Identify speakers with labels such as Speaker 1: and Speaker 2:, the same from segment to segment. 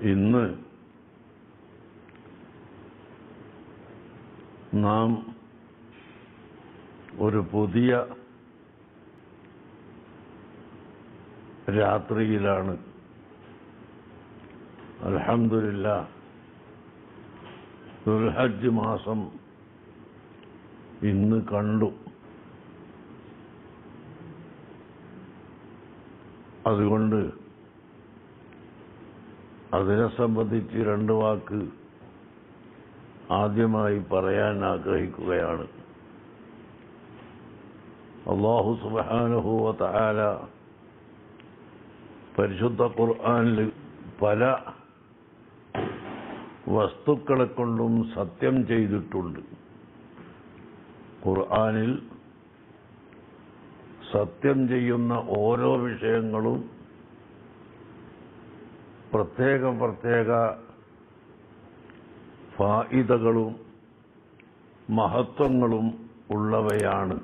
Speaker 1: ഇന്ന് നാം ഒരു പുതിയ രാത്രിയിലാണ്. അൽഹംദുലില്ലാഹ്, ദുൽഹജ്ജ് മാസം ഇന്ന് കണ്ടു. അതുകൊണ്ട് അതിനെ സംബന്ധിച്ച് രണ്ട് വാക്ക് ആദ്യമായി പറയാൻ ആഗ്രഹിക്കുകയാണ്. അല്ലാഹു സുബ്ഹാനഹു വ തആല പരിശുദ്ധ ഖുർആനിൽ പല വസ്തുക്കളെ കൊണ്ടും സത്യം ചെയ്തിട്ടുണ്ട്. ഖുർആനിൽ സത്യം ചെയ്യുന്ന ഓരോ വിഷയങ്ങളും പ്രത്യേക ഫായിദകളും മഹത്വങ്ങളും ഉള്ളവയാണ്.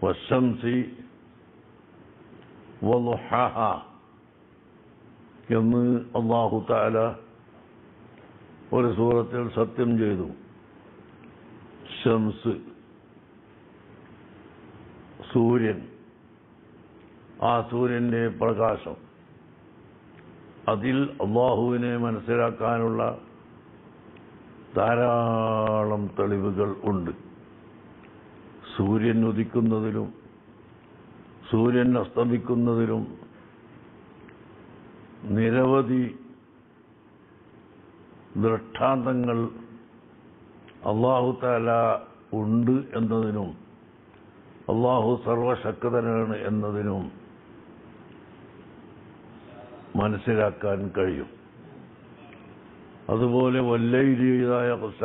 Speaker 1: വശംസി വളുഹാഹ എന്ന് അല്ലാഹു തആല ഒരു സൂറത്തിൽ സത്യം ചെയ്തു. ശംസ്, സൂര്യൻ, ആ സൂര്യന്റെ പ്രകാശം, അതിൽ അല്ലാഹുവിനെ മനസ്സിലാക്കാനുള്ള ധാരാളം തെളിവുകൾ ഉണ്ട്. സൂര്യൻ ഉദിക്കുന്നതിലും സൂര്യൻ അസ്തമിക്കുന്നതിലും നിരവധി ദൃഷ്ടാന്തങ്ങൾ അല്ലാഹു തആല ഉണ്ട് എന്നതിനും അല്ലാഹു സർവശക്തനാണ് എന്നതിനും മനസ്സിലാക്കാൻ കഴിയും. അതുപോലെ വല്ലൈലി ഇദാ യഗ്ശ,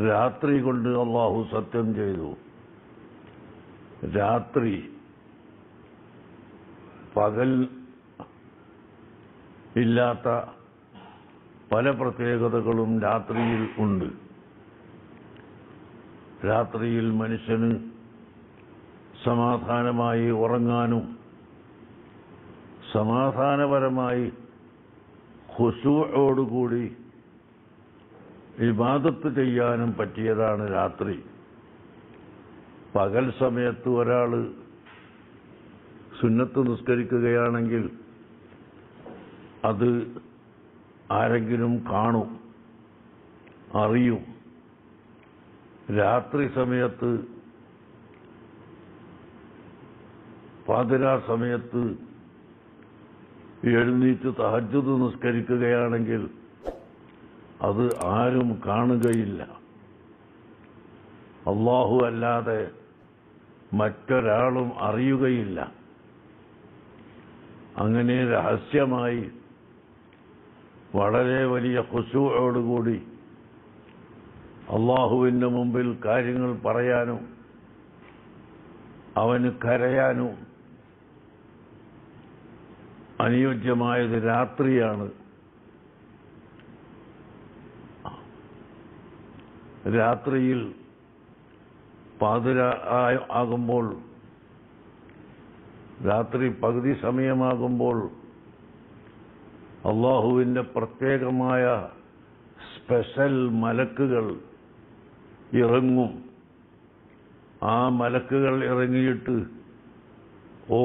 Speaker 1: രാത്രി കൊണ്ട് അല്ലാഹു സത്യം ചെയ്തു. രാത്രി, പകൽ ഇല്ലാത്ത പല പ്രത്യേകതകളും രാത്രിയിൽ ഉണ്ട്. രാത്രിയിൽ മനുഷ്യന് സമാധാനമായി ഉറങ്ങാനും സമാധാനപരമായി ഖുശൂഅോടുകൂടി ഇബാദത്ത് ചെയ്യാനും പറ്റിയതാണ് രാത്രി. പകൽ സമയത്ത് ഒരാൾ സുന്നത്ത് നിസ്കരിക്കുകയാണെങ്കിൽ അത് ആരെങ്കിലും കാണും, അറിയും. രാത്രി സമയത്ത്, പാതിരാ സമയത്ത് എഴുന്നേറ്റ് തഹജ്ജുദ് നിസ്കരിക്കുകയാണെങ്കിൽ അത് ആരും കാണുകയില്ല. അല്ലാഹു അല്ലാതെ മറ്റൊരാളും അറിയുകയില്ല. അങ്ങനെ രഹസ്യമായി വളരെ വലിയ ഖുശൂഅോടുകൂടി അല്ലാഹുവിൻ്റെ മുമ്പിൽ കാര്യങ്ങൾ പറയാനും അവന് കരയാനും അനുയോജ്യമായത് രാത്രിയാണ്. രാത്രിയിൽ പാതിര ആകുമ്പോൾ, രാത്രി പകുതി സമയമാകുമ്പോൾ അല്ലാഹുവിൻ്റെ പ്രത്യേകമായ സ്പെഷ്യൽ മലക്കുകൾ ഇറങ്ങും. ആ മലക്കുകൾ ഇറങ്ങിയിട്ട്, ഓ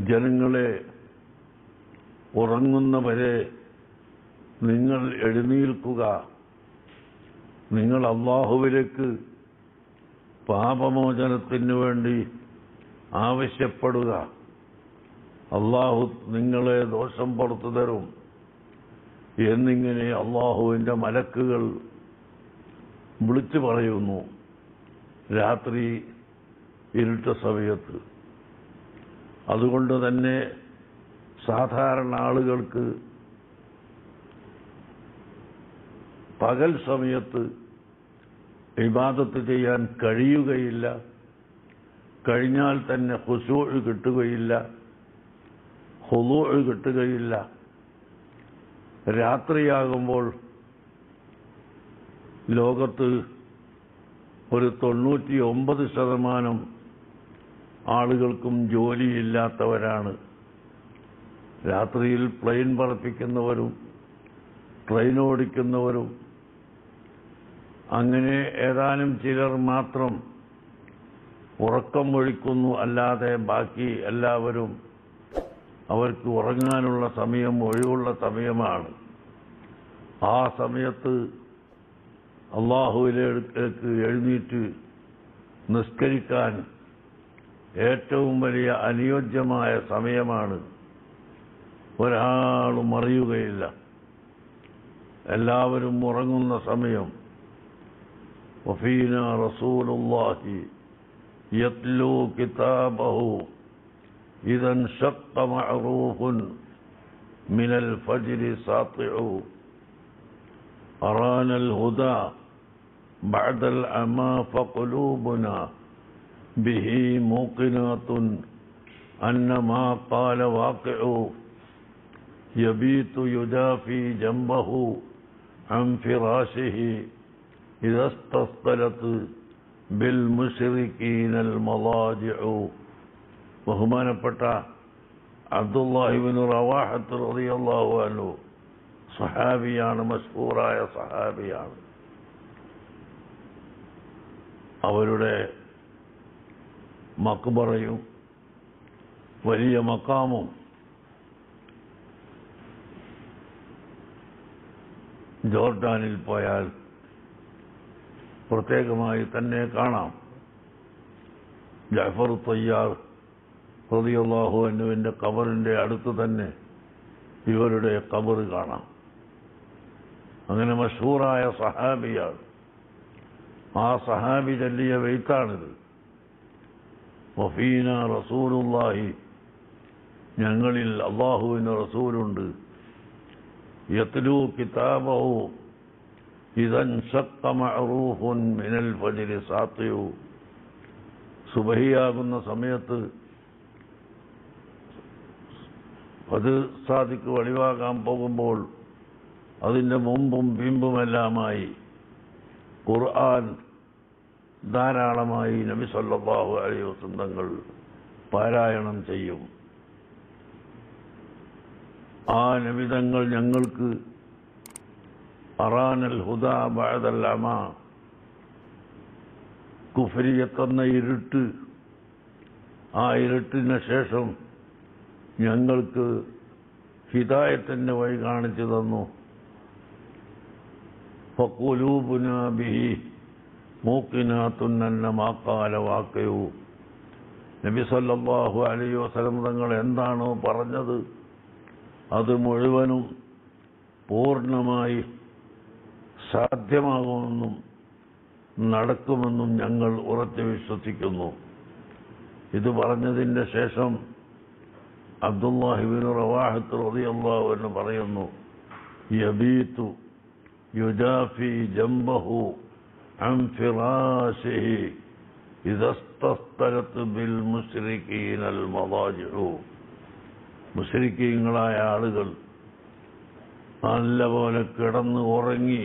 Speaker 1: ജനങ്ങളെ, ഉറങ്ങുന്നവരെ നിങ്ങൾ എഴുന്നേൽക്കുക, നിങ്ങൾ അല്ലാഹുവിലേക്ക് പാപമോചനത്തിനു വേണ്ടി ആവശ്യപ്പെടുക, അല്ലാഹു നിങ്ങളെ ദോഷം പുറത്തു തരും എന്നിങ്ങനെ അല്ലാഹുവിൻ്റെ മലക്കുകൾ വിളിച്ചു പറയുന്നു രാത്രി ഇരുട്ട സമയത്ത്. അതുകൊണ്ട് തന്നെ സാധാരണ ആളുകൾക്ക് പകൽ സമയത്ത് ഇബാദത്ത് ചെയ്യാൻ കഴിയുകയില്ല. കഴിഞ്ഞാൽ തന്നെ ഖുശൂഅ് കിട്ടുകയില്ല, ഖുളൂഅ് കിട്ടുകയില്ല. രാത്രിയാകുമ്പോൾ ലോകത്ത് ഒരു 99% ആളുകൾക്കും ജോലിയില്ലാത്തവരാണ്. രാത്രിയിൽ പ്ലെയിൻ പറപ്പിക്കുന്നവരും ട്രെയിൻ ഓടിക്കുന്നവരും അങ്ങനെ ഏതാനും ചിലർ മാത്രം ഉറക്കം ഒഴിക്കുന്നു. അല്ലാതെ ബാക്കി എല്ലാവരും അവർക്ക് ഉറങ്ങാനുള്ള സമയം ഒഴിവുള്ള സമയമാണ്. ആ സമയത്ത് അല്ലാഹുവിലേക്ക് എഴുന്നേറ്റ് നിസ്കരിക്കാൻ ഏറ്റവും വലിയ അനുയോജ്യമായ സമയമാണ്. ഒരാളും അറിയുകയില്ല, എല്ലാവരും ഉറങ്ങുന്ന സമയം. വഫീനാ റസൂലുള്ളാഹി യത്ലൂ കിതാബഹു ഇദാ انشق معروف من الفجر ساطع أرانا الهدى بعد العمى فقلوبنا به موقنات أن ما قال واقع يبيت يدافي جنبه عن فراشه إذا استثقلت بالمشركين المضاجع. ബഹുമാനപ്പെട്ട അബ്ദുല്ലാഹി ഇബ്നു റവാഹത്ത് റളിയല്ലാഹു അൻഹു സഹാബിയാണ്, മശ്ഹൂറായ സഹാബിയാണ്. അവരുടെ മഖ്ബറയും വലിയ മഖാമും ജോർഡാനിൽ പോയാൽ പ്രത്യേകമായി തന്നെ കാണാം. ജഅഫർ തയ്യാർ റളിയല്ലാഹു അൻഹുവിന്റെ ഖബറിന്റെ അടുത്ത് തന്നെ ഇവരുടെ ഖബർ കാണാം. അങ്ങനെ മശ്ഹൂറായ സഹാബിയാണ്. ആ സഹാബി ചൊല്ലിയ വെയ്ത്താണിത്. വഫീന റസൂലുള്ളാഹി, ഞങ്ങളിൽ അല്ലാഹുവിന്റെ റസൂലുണ്ട്. യത്ലൂ കിതാബഹു ഇദാ انشق معروف من الفجر ساطع. സുബഹിയാകുന്ന സമയത്ത് അത് സാദിക്ക് വെളിവാകാൻ പോകുമ്പോൾ അതിൻ്റെ മുമ്പും പിമ്പുമെല്ലാമായി ഖുർആൻ ധാരാളമായി നബി സല്ലല്ലാഹു അലൈഹി വസല്ലം തങ്ങൾ പാരായണം ചെയ്യും. ആ നബിതങ്ങൾ ഞങ്ങൾക്ക് അറാനൽ ഹുദാ ബഅദൽ അമാ, കുഫ്രിയത്തെന്ന ഇരുട്ട്, ആ ഇരുട്ടിന് ശേഷം ഞങ്ങൾക്ക് ഹിദായത്തിൻ്റെ വഴി കാണിച്ചു തന്നു. ഫഖുലൂബുനാ ബിഹി മൂഖിനാത്തുൻ അന്നമാ ഖാല വാഖിഉ. നബി സല്ലല്ലാഹു അലൈഹി വസല്ലം തങ്ങൾ എന്താണോ പറഞ്ഞത് അത് മുഴുവനും പൂർണ്ണമായി സാധ്യമാകുമെന്നും നടക്കുമെന്നും ഞങ്ങൾ ഉറച്ചു വിശ്വസിക്കുന്നു. ഇത് പറഞ്ഞതിൻ്റെ ശേഷം അബ്ദുല്ലാഹി ഇബ്നു റവാഹത്ത് റളിയല്ലാഹു അൻഹു പറയുന്നു, യബീതു യുജാഫി ജംബഹു അൻ ഫിറാശിഹി ഇദാ ഇസ്തസ്തലത് ബിൽ മുശ്രികീനൽ മദാജിഉ. മുശ്രിക്കീങ്ങളായ ആളുകൾ നല്ലപോലെ കിടന്ന് ഉറങ്ങി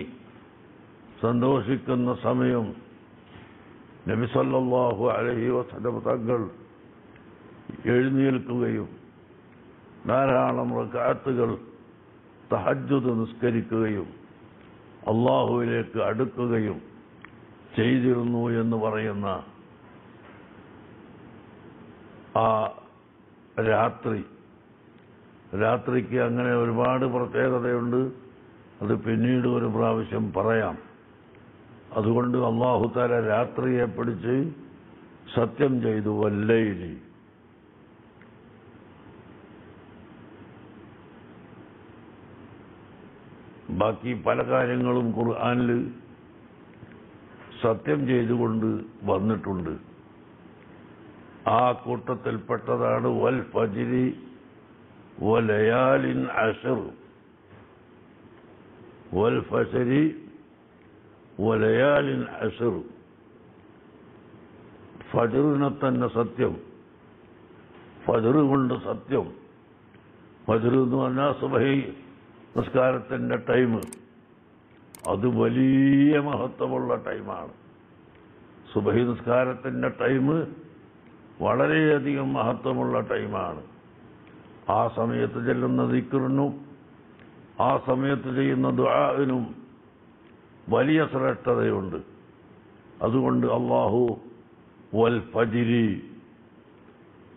Speaker 1: സന്തോഷിക്കുന്ന സമയം നബി സല്ലല്ലാഹു അലൈഹി വസല്ലം തങ്ങൾ എഴുന്നേൽക്കുകയും ധാരാളം റക്അത്തുകൾ തഹജ്ജുദ് നിസ്കരിക്കുകയും അല്ലാഹുവിലേക്ക് അടുക്കുകയും ചെയ്തിരുന്നു എന്ന് പറയുന്ന ആ രാത്രിക്ക് അങ്ങനെ ഒരുപാട് പ്രത്യേകതയുണ്ട്. അത് പിന്നീട് ഒരു പ്രാവശ്യം പറയാം. അതുകൊണ്ട് അല്ലാഹു തആല രാത്രിയെ പിടിച്ച് സത്യം ചെയ്തു, വല്ലൈലി. ബാക്കി പല കാര്യങ്ങളും ഖുർആനിൽ സത്യം ചെയ്തുകൊണ്ട് വന്നിട്ടുണ്ട്. ആ കൂട്ടത്തിൽപ്പെട്ടതാണ് വൽ ഫജ്രി വലയാലിൻ അശ്ർ. വൽ ഫജ്രി വലയാലിൻ അശ്ർ. ഫജ്റിനെ തന്നെ സത്യം, ഫജ്ർ കൊണ്ട് സത്യം. ഫജ്ർ എന്ന് പറഞ്ഞാൽ സുബഹി നിസ്കാരത്തിൻ്റെ ടൈം, അത് വലിയ മഹത്വമുള്ള ടൈമാണ്. സുബഹി നിസ്കാരത്തിൻ്റെ ടൈം വളരെയധികം മഹത്വമുള്ള ടൈമാണ്. ആ സമയത്ത് ചെല്ലുന്ന ദിക്റിനും ആ സമയത്ത് ചെയ്യുന്ന ദുആഇനും വലിയ ശ്രേഷ്ഠതയുണ്ട്. അതുകൊണ്ട് അല്ലാഹു വൽ ഫജ്രി,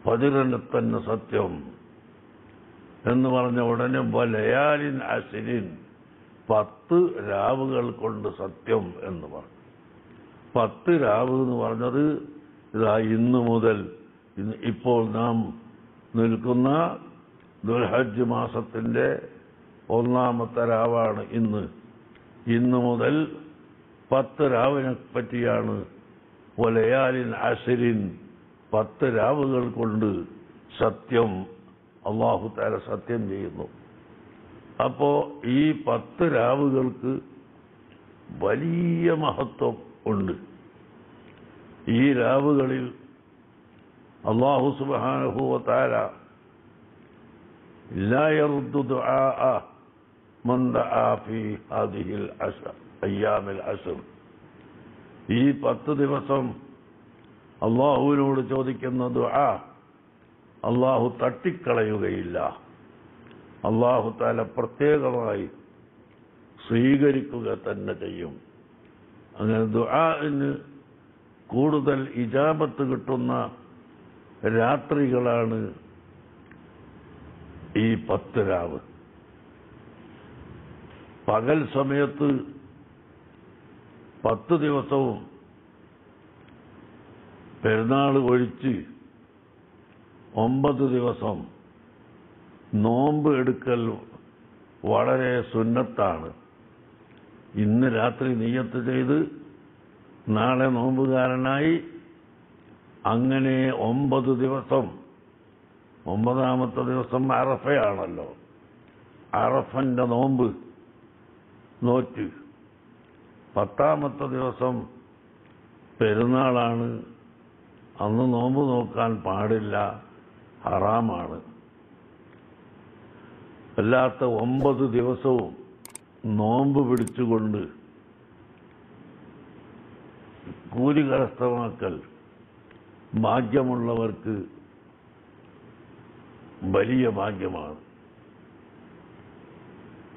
Speaker 1: ഫജ്റിനെ തന്നെ സത്യം എന്ന് പറഞ്ഞ ഉടനെ വലയാലിൻ അശ്രിൻ, 10 രാവുകൾ കൊണ്ട് സത്യം എന്ന് പറഞ്ഞു. 10 രാവ് എന്ന് പറഞ്ഞത് ഇതാ ഇന്ന് മുതൽ, ഇപ്പോൾ നാം നിൽക്കുന്ന ദുൽഹജ്ജ് മാസത്തിൻ്റെ 1ാമത്തെ രാവാണ് ഇന്ന് മുതൽ 10 രാവിനെ പറ്റിയാണ് വലയാലിൻ അശ്രിൻ, 10 രാവുകൾ കൊണ്ട് സത്യം. അല്ലാഹു തആല സത്യം ചെയ്യുന്നു. അപ്പോ ഈ 10 രാവുകൾക്ക് വലിയ മഹത്വം ഉണ്ട്. ഈ രാവുകളിൽ അല്ലാഹു സുബ്ഹാനഹു വ തആല ലാ യർദു ദുആഅ മൻ ദഅ ഫീ ഹാദിഹിൽ അയ്യാമിൽ അശ്ർ, ഈ 10 ദിവസം അല്ലാഹുവിനോട് ചോദിക്കുന്ന ദുആ അല്ലാഹു തട്ടിക്കളയുകയില്ല. അല്ലാഹു തആല പ്രത്യേകമായി സ്വീകരിക്കുക തന്നെ ചെയ്യും. അങ്ങനെ ദുആഇന് കൂടുതൽ ഇജാബത്ത് കിട്ടുന്ന രാത്രികളാണ് ഈ 10 രാവ്. പകൽ സമയത്ത് 10 ദിവസവും പെരുന്നാൾ ഒഴിച്ച് 9 ദിവസം നോമ്പ് എടുക്കൽ വളരെ സുന്നത്താണ്. ഇന്ന് രാത്രി നിയ്യത്ത് ചെയ്ത് നാളെ നോമ്പുകാരനായി അങ്ങനെ 9 ദിവസം, 9ാമത്തെ ദിവസം അറഫയാണല്ലോ, അറഫന്റെ നോമ്പ് നോറ്റ് 10ാമത്തെ ദിവസം പെരുന്നാളാണ്. അന്ന് നോമ്പ് നോക്കാൻ പാടില്ല, ഹറാമാണ്. അല്ലാത്ത 9 ദിവസവും നോമ്പ് പിടിച്ചുകൊണ്ട് കൂലി കരസ്ഥമാക്കൽ ഭാഗ്യമുള്ളവർക്ക് വലിയ ഭാഗ്യമാണ്.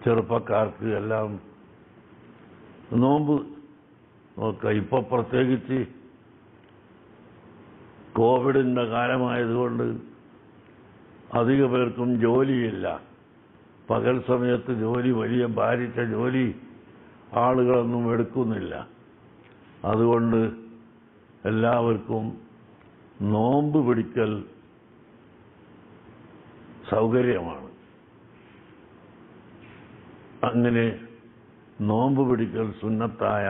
Speaker 1: ചെറുപ്പക്കാർക്ക് എല്ലാം നോമ്പ് നോക്കാം. ഇപ്പൊ പ്രത്യേകിച്ച് കോവിഡിൻ്റെ കാലമായതുകൊണ്ട് അധിക പേർക്കും ജോലിയില്ല. പകൽ സമയത്ത് ജോലി, വലിയ ഭാരിച്ച ജോലി ആളുകളൊന്നും എടുക്കുന്നില്ല. അതുകൊണ്ട് എല്ലാവർക്കും നോമ്പ് പിടിക്കൽ സൗകര്യമാണ്. അങ്ങനെ നോമ്പ് പിടിക്കൽ സുന്നത്തായ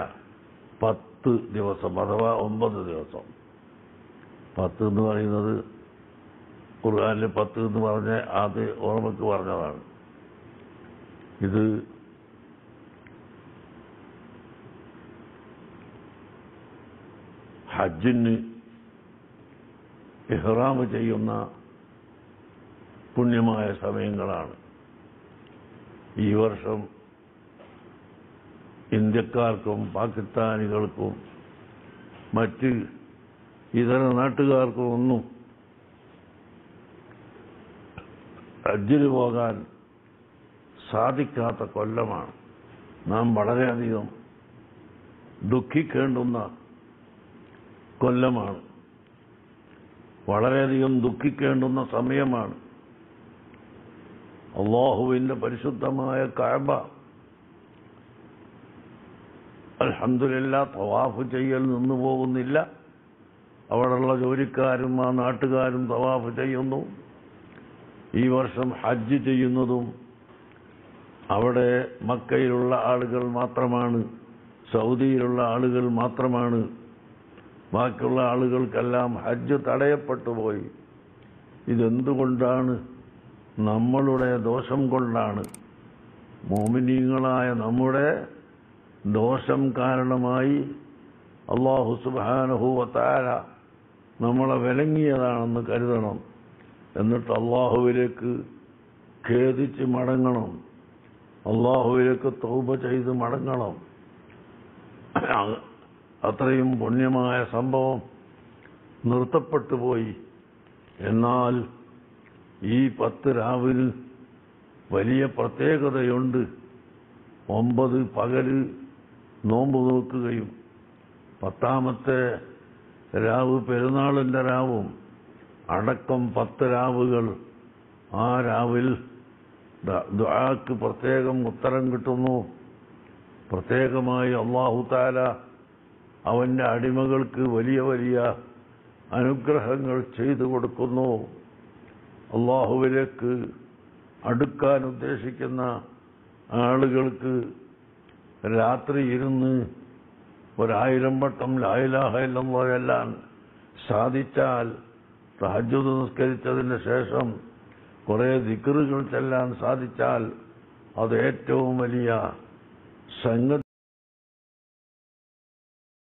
Speaker 1: 10 ദിവസം അഥവാ 9 ദിവസം. 10 എന്ന് പറയുന്നത് ഖുർആനിൽ 10 എന്ന് പറഞ്ഞ അത് ഓർമ്മക്ക് പറഞ്ഞതാണ്. ഇത് ഹജ്ജിന് ഇഹ്റാം ചെയ്യുന്ന പുണ്യമായ സമയങ്ങളാണ്. ഈ വർഷം ഇന്ത്യക്കാർക്കും പാകിസ്ഥാനികൾക്കും മറ്റ് ഇതര നാട്ടുകാർക്കും ഒന്നും ഹജ്ജിന് പോകാൻ സാധിക്കാത്ത കൊല്ലമാണ്. നാം വളരെയധികം ദുഃഖിക്കേണ്ടുന്ന കൊല്ലമാണ്, വളരെയധികം ദുഃഖിക്കേണ്ടുന്ന സമയമാണ്. അല്ലാഹുവിൻ്റെ പരിശുദ്ധമായ കഅബ അൽഹംദുലില്ലാഹ് തവാഫ് ചെയ്യൽ നിന്നു പോകുന്നില്ല. അവിടെയുള്ള ജോലിക്കാരും ആ നാട്ടുകാരും തവാഫ് ചെയ്യുന്നു. ഈ വർഷം ഹജ്ജ് ചെയ്യുന്നതും അവിടെ മക്കയിലുള്ള ആളുകൾ മാത്രമാണ്, സൗദിയിലുള്ള ആളുകൾ മാത്രമാണ്. ബാക്കിയുള്ള ആളുകൾക്കെല്ലാം ഹജ്ജ് തടയപ്പെട്ടു പോയി. ഇതെന്തുകൊണ്ടാണ്? നമ്മളുടെ ദോഷം കൊണ്ടാണ്. മോമിനീങ്ങളായ നമ്മുടെ ദോഷം കാരണമായി അല്ലാഹു സുബ്ഹാനഹു വ തആല നമ്മളെ വിലങ്ങിയതാണെന്ന് കരുതണം. എന്നിട്ട് അല്ലാഹുവിലേക്ക് ഖേദിച്ച് മടങ്ങണം, അല്ലാഹുവിലേക്ക് തൗബ ചെയ്ത് മടങ്ങണം. അത്രയും പുണ്യമായ സംഭവം നിർത്തപ്പെട്ടു പോയി. എന്നാൽ ഈ 10 രാവിൽ വലിയ പ്രത്യേകതയുണ്ട്. 9 പകല് നോമ്പ് നോക്കുകയും 10ാമത്തെ രാവ് പെരുന്നാളിന്റെ രാവും അടക്കം 10 രാവുകൾ, ആ രാവിൽ ദുആക്ക് പ്രത്യേകം ഉത്തരം കിട്ടുന്നു. പ്രത്യേകമായി അല്ലാഹു തആല അവന്റെ അടിമകൾക്ക് വലിയ വലിയ അനുഗ്രഹങ്ങൾ ചെയ്തു കൊടുക്കുന്നു. അല്ലാഹുവിലേക്ക് അടുക്കാൻ ഉദ്ദേശിക്കുന്ന ആളുകൾക്ക് രാത്രി ഇരുന്ന് 1000 വട്ടം ലാ ഇലാഹ ഇല്ലല്ലാഹ് ചൊല്ലാൻ സാധിച്ചാൽ, തഹജ്ജുദ് നിസ്കരിച്ചതിന് ശേഷം കുറെ ദിക്റുകൾ ചൊല്ലാൻ സാധിച്ചാൽ അത് ഏറ്റവും വലിയ സംഗതി.